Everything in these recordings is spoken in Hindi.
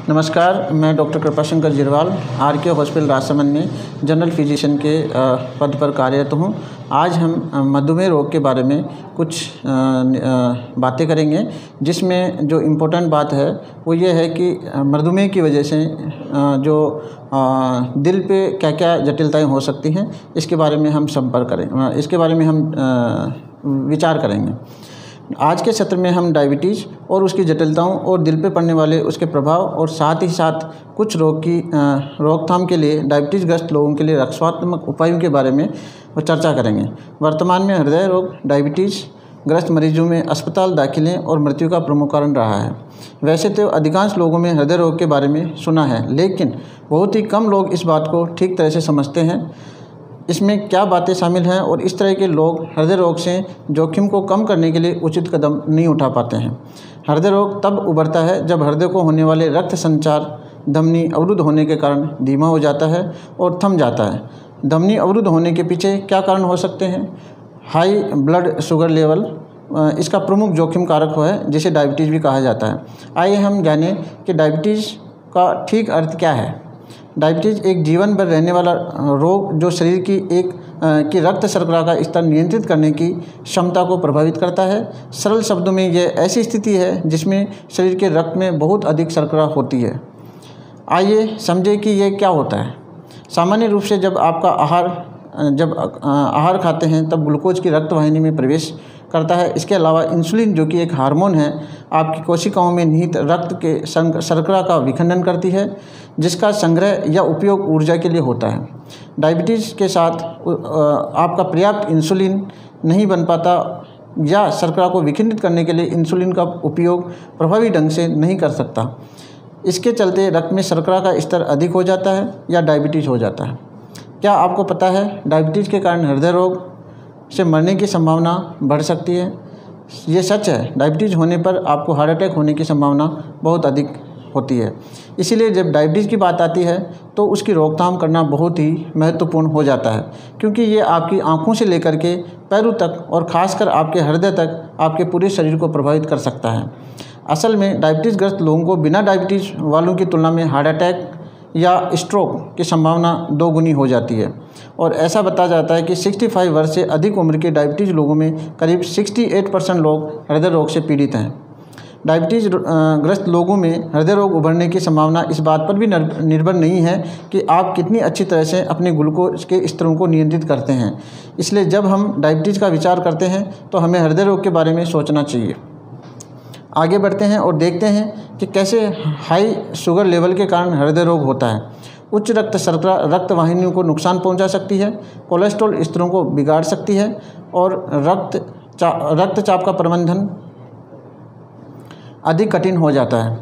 नमस्कार, मैं doctor Kripashankar Jirwal R K. Hospital Rajsamand में जनरल फिजिशियन के पद पर कार्यरत हूँ। आज हम मधुमेह रोग के बारे में कुछ बातें करेंगे, जिसमें जो इम्पोर्टेंट बात है वो ये है कि मधुमेह की वजह से जो दिल पे क्या क्या जटिलताएं हो सकती हैं, इसके बारे में हम विचार करेंगे। आज के सत्र में हम डायबिटीज़ और उसकी जटिलताओं और दिल पे पड़ने वाले उसके प्रभाव और साथ ही साथ कुछ रोग की रोकथाम के लिए डायबिटीज़ ग्रस्त लोगों के लिए रक्षात्मक उपायों के बारे में चर्चा करेंगे। वर्तमान में हृदय रोग डायबिटीज़ ग्रस्त मरीजों में अस्पताल दाखिले और मृत्यु का प्रमुख कारण रहा है। वैसे तो अधिकांश लोगों में हृदय रोग के बारे में सुना है, लेकिन बहुत ही कम लोग इस बात को ठीक तरह से समझते हैं। इसमें क्या बातें शामिल हैं और इस तरह के लोग हृदय रोग से जोखिम को कम करने के लिए उचित कदम नहीं उठा पाते हैं। हृदय रोग तब उभरता है जब हृदय को होने वाले रक्त संचार धमनी अवरुद्ध होने के कारण धीमा हो जाता है और थम जाता है। धमनी अवरुद्ध होने के पीछे क्या कारण हो सकते हैं? हाई ब्लड शुगर लेवल इसका प्रमुख जोखिम कारक है, जिसे डायबिटीज़ भी कहा जाता है। आइए हम जानें कि डायबिटीज़ का ठीक अर्थ क्या है। डायबिटीज़ एक जीवन भर रहने वाला रोग जो शरीर की रक्त शर्करा का स्तर नियंत्रित करने की क्षमता को प्रभावित करता है। सरल शब्दों में यह ऐसी स्थिति है जिसमें शरीर के रक्त में बहुत अधिक शर्करा होती है। आइए समझें कि यह क्या होता है। सामान्य रूप से जब आहार खाते हैं तब ग्लूकोज की रक्त वाहिनी में प्रवेश करता है। इसके अलावा इंसुलिन, जो कि एक हार्मोन है, आपकी कोशिकाओं में निहित रक्त के शर्करा का विखंडन करती है, जिसका संग्रह या उपयोग ऊर्जा के लिए होता है। डायबिटीज़ के साथ आपका पर्याप्त इंसुलिन नहीं बन पाता या शर्करा को विखंडित करने के लिए इंसुलिन का उपयोग प्रभावी ढंग से नहीं कर सकता। इसके चलते रक्त में शर्करा का स्तर अधिक हो जाता है या डायबिटीज़ हो जाता है। क्या आपको पता है डायबिटीज़ के कारण हृदय रोग से मरने की संभावना बढ़ सकती है? ये सच है। डायबिटीज़ होने पर आपको हार्ट अटैक होने की संभावना बहुत अधिक होती है। इसीलिए जब डायबिटीज़ की बात आती है तो उसकी रोकथाम करना बहुत ही महत्वपूर्ण हो जाता है, क्योंकि ये आपकी आँखों से लेकर के पैरों तक और ख़ासकर आपके हृदय तक आपके पूरे शरीर को प्रभावित कर सकता है। असल में डायबिटीज़ ग्रस्त लोगों को बिना डायबिटीज़ वालों की तुलना में हार्ट अटैक या स्ट्रोक की संभावना 2 गुनी हो जाती है। और ऐसा बताया जाता है कि 65 वर्ष से अधिक उम्र के डायबिटीज़ लोगों में करीब 68% लोग हृदय रोग से पीड़ित हैं। डायबिटीज़ ग्रस्त लोगों में हृदय रोग उभरने की संभावना इस बात पर भी निर्भर नहीं है कि आप कितनी अच्छी तरह से अपने ग्लूकोज के स्तरों को नियंत्रित करते हैं। इसलिए जब हम डायबिटीज़ का विचार करते हैं तो हमें हृदय रोग के बारे में सोचना चाहिए। आगे बढ़ते हैं और देखते हैं कि कैसे हाई शुगर लेवल के कारण हृदय रोग होता है। उच्च रक्त शर्करा रक्त वाहिनियों को नुकसान पहुंचा सकती है, कोलेस्ट्रॉल स्तरों को बिगाड़ सकती है और रक्तचाप का प्रबंधन अधिक कठिन हो जाता है।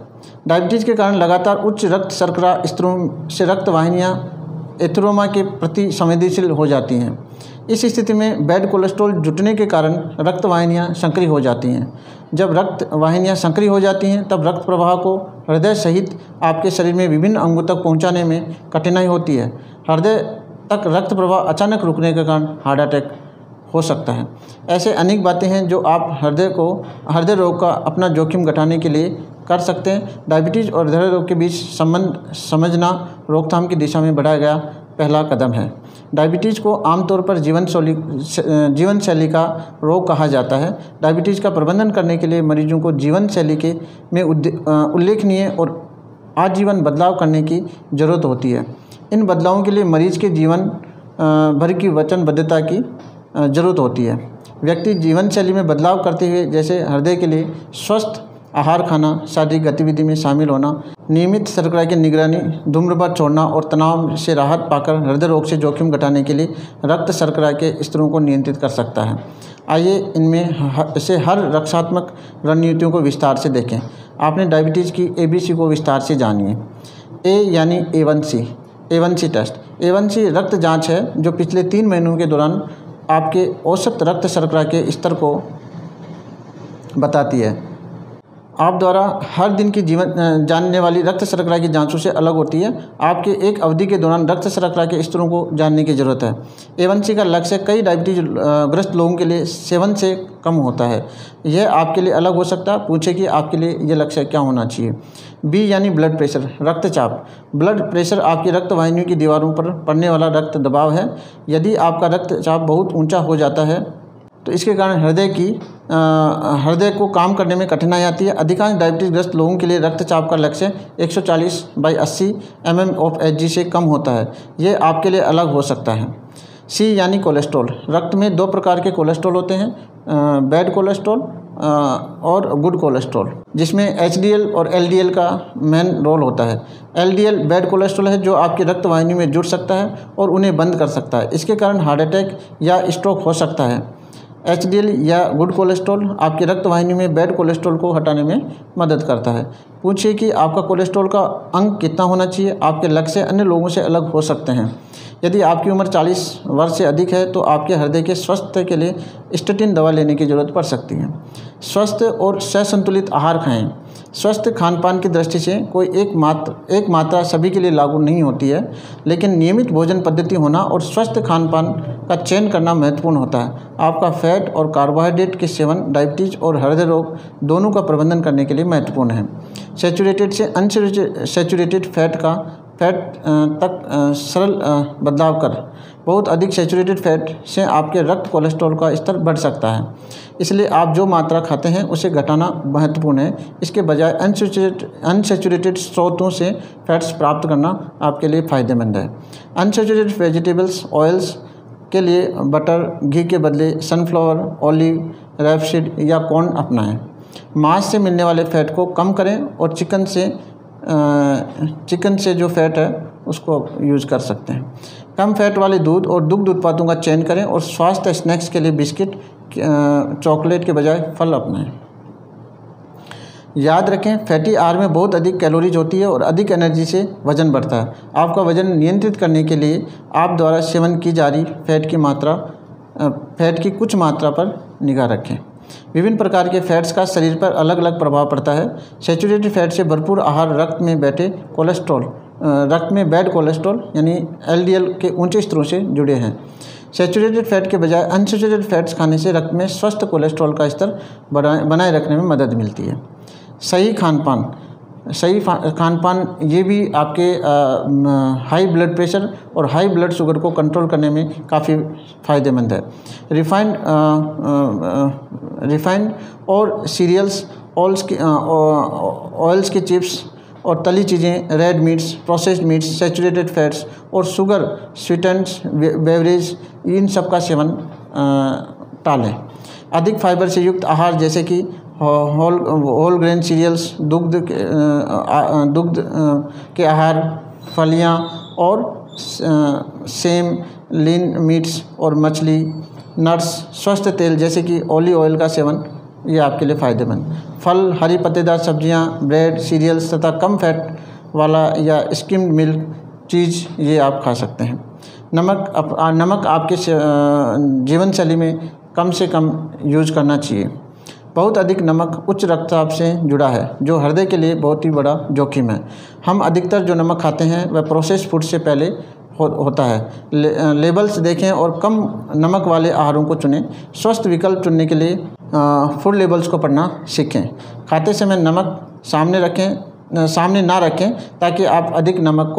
डायबिटीज़ के कारण लगातार उच्च रक्त शर्करा स्तरों से रक्त वाहिनियाँ एथेरोमा के प्रति संवेदनशील हो जाती हैं। इस स्थिति में बैड कोलेस्ट्रॉल जुटने के कारण रक्त वाहिनियाँ संकरी हो जाती हैं। जब रक्त वाहिनियाँ संकरी हो जाती हैं तब रक्त प्रवाह को हृदय सहित आपके शरीर में विभिन्न अंगों तक पहुंचाने में कठिनाई होती है। हृदय तक रक्त प्रवाह अचानक रुकने के कारण हार्ट अटैक हो सकता है। ऐसे अनेक बातें हैं जो आप हृदय रोग का अपना जोखिम घटाने के लिए कर सकते हैं। डायबिटीज़ और हृदय रोग के बीच संबंध समझना रोकथाम की दिशा में बढ़ाया गया पहला कदम है। डायबिटीज़ को आमतौर पर जीवन शैली का रोग कहा जाता है। डायबिटीज़ का प्रबंधन करने के लिए मरीजों को जीवन शैली में उल्लेखनीय और आजीवन बदलाव करने की ज़रूरत होती है। इन बदलावों के लिए मरीज के जीवन भर की वचनबद्धता की ज़रूरत होती है। व्यक्ति जीवन शैली में बदलाव करते हुए, जैसे हृदय के लिए स्वस्थ आहार खाना, शारीरिक गतिविधि में शामिल होना, नियमित शर्करा की निगरानी, धूम्रपान छोड़ना और तनाव से राहत पाकर हृदय रोग से जोखिम घटाने के लिए रक्त शर्करा के स्तरों को नियंत्रित कर सकता है। आइए इनमें से हर रक्षात्मक रणनीतियों को विस्तार से देखें। आपने डायबिटीज़ की ABC को विस्तार से जानिए। A यानी A1C टेस्ट। A1C रक्त जाँच है जो पिछले 3 महीनों के दौरान आपके औसत रक्त शर्करा के स्तर को बताती है। आप द्वारा हर दिन की जानने वाली रक्त शर्करा की जांचों से अलग होती है। आपके एक अवधि के दौरान रक्त शर्करा के स्तरों को जानने की ज़रूरत है। A1C का लक्ष्य कई डायबिटीज ग्रस्त लोगों के लिए 7 से कम होता है। यह आपके लिए अलग हो सकता है। पूछे कि आपके लिए यह लक्ष्य क्या होना चाहिए। B यानी ब्लड प्रेशर, रक्तचाप। ब्लड प्रेशर आपकी रक्त वाहिनियों की दीवारों पर पड़ने वाला रक्त दबाव है। यदि आपका रक्तचाप बहुत ऊंचा हो जाता है तो इसके कारण हृदय को काम करने में कठिनाई आती है। अधिकांश डायबिटीज ग्रस्त लोगों के लिए रक्तचाप का लक्ष्य 140/80 mmHg से कम होता है। यह आपके लिए अलग हो सकता है। C यानी कोलेस्ट्रॉल। रक्त में 2 प्रकार के कोलेस्ट्रॉल होते हैं, बैड कोलेस्ट्रॉल और गुड कोलेस्ट्रॉल, जिसमें HDL और LDL का मेन रोल होता है। LDL बैड कोलेस्ट्रॉल है जो आपकी रक्त वाहिनी में जुड़ सकता है और उन्हें बंद कर सकता है। इसके कारण हार्ट अटैक या स्ट्रोक हो सकता है। HDL या गुड कोलेस्ट्रॉल आपकी रक्त वाहिनी में बैड कोलेस्ट्रॉल को हटाने में मदद करता है। पूछिए कि आपका कोलेस्ट्रॉल का अंक कितना होना चाहिए। आपके लक्ष्य अन्य लोगों से अलग हो सकते हैं। यदि आपकी उम्र 40 वर्ष से अधिक है तो आपके हृदय के स्वास्थ्य के लिए स्टेटिन दवा लेने की ज़रूरत पड़ सकती है। स्वस्थ और ससंतुलित आहार खाएं। स्वस्थ खानपान की दृष्टि से कोई एक मात्रा सभी के लिए लागू नहीं होती है, लेकिन नियमित भोजन पद्धति होना और स्वस्थ खानपान का चयन करना महत्वपूर्ण होता है। आपका फैट और कार्बोहाइड्रेट के सेवन डायबिटीज और हृदय रोग दोनों का प्रबंधन करने के लिए महत्वपूर्ण है। सैचुरेटेड से अनसैचुरेटेड फैट तक सरल बदलाव कर। बहुत अधिक सैचुरेटेड फैट से आपके रक्त कोलेस्ट्रॉल का स्तर बढ़ सकता है, इसलिए आप जो मात्रा खाते हैं उसे घटाना महत्वपूर्ण है। इसके बजाय अनसैचुरेटेड स्रोतों से फैट्स प्राप्त करना आपके लिए फ़ायदेमंद है। अनसैचुरेटेड वेजिटेबल्स ऑयल्स के लिए बटर, घी के बदले सनफ्लावर, ऑलिव, रैपसीड या कॉर्न अपनाएं। मांस से मिलने वाले फैट को कम करें और चिकन से जो फैट है उसको यूज़ कर सकते हैं। कम फैट वाले दूध और दुग्ध उत्पादों का चयन करें और स्वास्थ्य स्नैक्स के लिए बिस्किट, चॉकलेट के बजाय फल अपनाएं। याद रखें, फैटी आहार में बहुत अधिक कैलोरीज होती है और अधिक एनर्जी से वजन बढ़ता है। आपका वजन नियंत्रित करने के लिए आप द्वारा सेवन की जा रही फैट की कुछ मात्रा पर निगाह रखें। विभिन्न प्रकार के फैट्स का शरीर पर अलग अलग प्रभाव पड़ता है। सैचुरेटेड फैट से भरपूर आहार रक्त में बैड कोलेस्ट्रॉल यानी LDL के ऊंचे स्तरों से जुड़े हैं। सैचुरेटेड फैट के बजाय अनसैचुरेटेड फैट्स खाने से रक्त में स्वस्थ कोलेस्ट्रॉल का स्तर बनाए रखने में मदद मिलती है। सही खानपान ये भी आपके हाई ब्लड प्रेशर और हाई ब्लड शुगर को कंट्रोल करने में काफ़ी फ़ायदेमंद है। रिफाइंड और सीरियल्स, ऑयल्स के चिप्स और तली चीज़ें, red meets, processed meets, saturated fats और शुगर स्वीटेंड्स बेवरेज, इन सब का सेवन टालें। अधिक फाइबर से युक्त आहार जैसे कि होल ग्रेन सीरियल्स, दुग्ध के आहार, फलियां और सेम, लीन मीट्स और मछली, नट्स, स्वस्थ तेल जैसे कि ऑलिव ऑयल का सेवन ये आपके लिए फ़ायदेमंद। फल, हरी पत्तेदार सब्जियां, ब्रेड, सीरियल्स तथा कम फैट वाला या स्किम्ड मिल्क चीज़ ये आप खा सकते हैं। नमक आपके जीवन शैली में कम से कम यूज करना चाहिए। बहुत अधिक नमक उच्च रक्तचाप से जुड़ा है, जो हृदय के लिए बहुत ही बड़ा जोखिम है। हम अधिकतर जो नमक खाते हैं वह प्रोसेस्ड फूड से पहले होता है। लेबल्स देखें और कम नमक वाले आहारों को चुनें। स्वस्थ विकल्प चुनने के लिए फूड लेबल्स को पढ़ना सीखें। खाते समय नमक सामने ना रखें ताकि आप अधिक नमक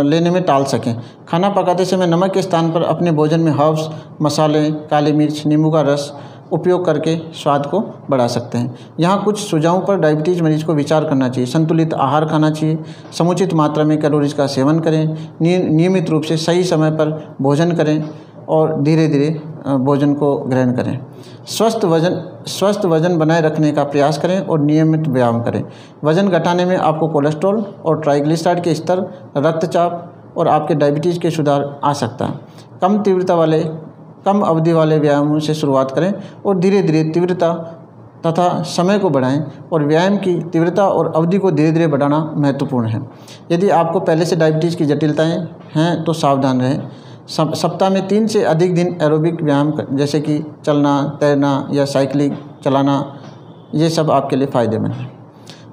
लेने में टाल सकें। खाना पकाते समय नमक के स्थान पर अपने भोजन में हर्ब्स, मसाले, काली मिर्च, नींबू का रस उपयोग करके स्वाद को बढ़ा सकते हैं। यहाँ कुछ सुझावों पर डायबिटीज़ मरीज को विचार करना चाहिए। संतुलित आहार खाना चाहिए, समुचित मात्रा में कैलोरीज का सेवन करें, नियमित रूप से सही समय पर भोजन करें और धीरे धीरे भोजन को ग्रहण करें। स्वस्थ वजन बनाए रखने का प्रयास करें और नियमित व्यायाम करें। वजन घटाने में आपको कोलेस्ट्रॉल और ट्राइग्लिसराइड के स्तर, रक्तचाप और आपके डायबिटीज़ के सुधार आ सकता है। कम अवधि वाले व्यायामों से शुरुआत करें और धीरे धीरे तीव्रता तथा समय को बढ़ाएं और व्यायाम की तीव्रता और अवधि को धीरे धीरे बढ़ाना महत्वपूर्ण है। यदि आपको पहले से डायबिटीज़ की जटिलताएं हैं तो सावधान रहें। सप्ताह में 3 से अधिक दिन एरोबिक व्यायाम जैसे कि चलना, तैरना या साइकिलिंग चलाना ये सब आपके लिए फ़ायदेमंद है।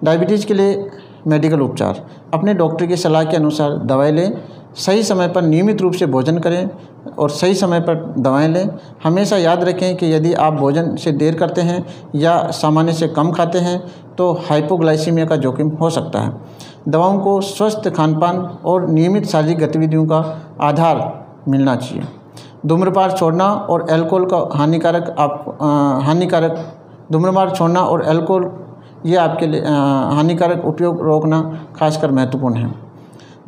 डायबिटीज़ के लिए मेडिकल उपचार। अपने डॉक्टर की सलाह के अनुसार दवाएं लें, सही समय पर नियमित रूप से भोजन करें और सही समय पर दवाएं लें। हमेशा याद रखें कि यदि आप भोजन से देर करते हैं या सामान्य से कम खाते हैं तो हाइपोग्लाइसीमिया का जोखिम हो सकता है। दवाओं को स्वस्थ खानपान और नियमित शारीरिक गतिविधियों का आधार मिलना चाहिए। धूम्रपान छोड़ना और अल्कोहल का धूम्रपान छोड़ना और अल्कोहल ये आपके लिए हानिकारक उपयोग रोकना खासकर महत्वपूर्ण है।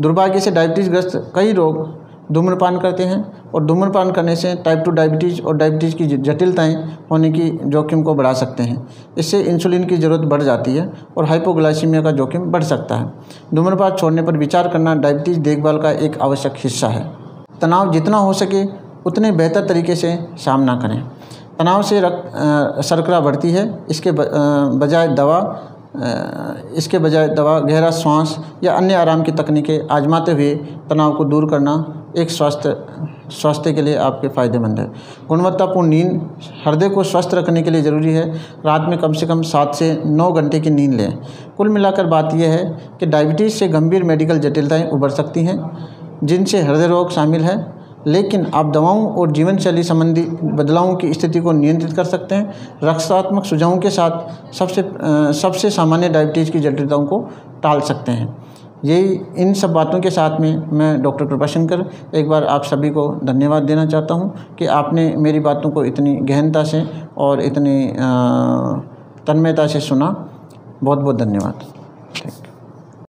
दुर्भाग्य से डायबिटीज़ ग्रस्त कई लोग धूम्रपान करते हैं और धूम्रपान करने से टाइप 2 डायबिटीज़ और डायबिटीज़ की जटिलताएं होने की जोखिम को बढ़ा सकते हैं। इससे इंसुलिन की ज़रूरत बढ़ जाती है और हाइपोग्लाइसीमिया का जोखिम बढ़ सकता है। धूम्रपान छोड़ने पर विचार करना डायबिटीज़ देखभाल का एक आवश्यक हिस्सा है। तनाव जितना हो सके उतने बेहतर तरीके से सामना करें। तनाव से शर्करा बढ़ती है। इसके बजाय दवा, गहरा श्वास या अन्य आराम की तकनीकें आजमाते हुए तनाव को दूर करना एक स्वास्थ्य के लिए आपके फ़ायदेमंद है। गुणवत्तापूर्ण नींद हृदय को स्वस्थ रखने के लिए ज़रूरी है। रात में कम से कम 7 से 9 घंटे की नींद लें। कुल मिलाकर बात यह है कि डायबिटीज़ से गंभीर मेडिकल जटिलताएं उभर सकती हैं, जिनसे हृदय रोग शामिल है, लेकिन आप दवाओं और जीवनशैली संबंधी बदलावों की स्थिति को नियंत्रित कर सकते हैं। रक्षात्मक सुझावों के साथ सबसे सामान्य डायबिटीज़ की जटिलताओं को टाल सकते हैं। यही इन सब बातों के साथ में मैं डॉक्टर कृपाशंकर एक बार आप सभी को धन्यवाद देना चाहता हूं कि आपने मेरी बातों को इतनी गहनता से और इतनी तन्मयता से सुना। बहुत बहुत धन्यवाद। Thank you.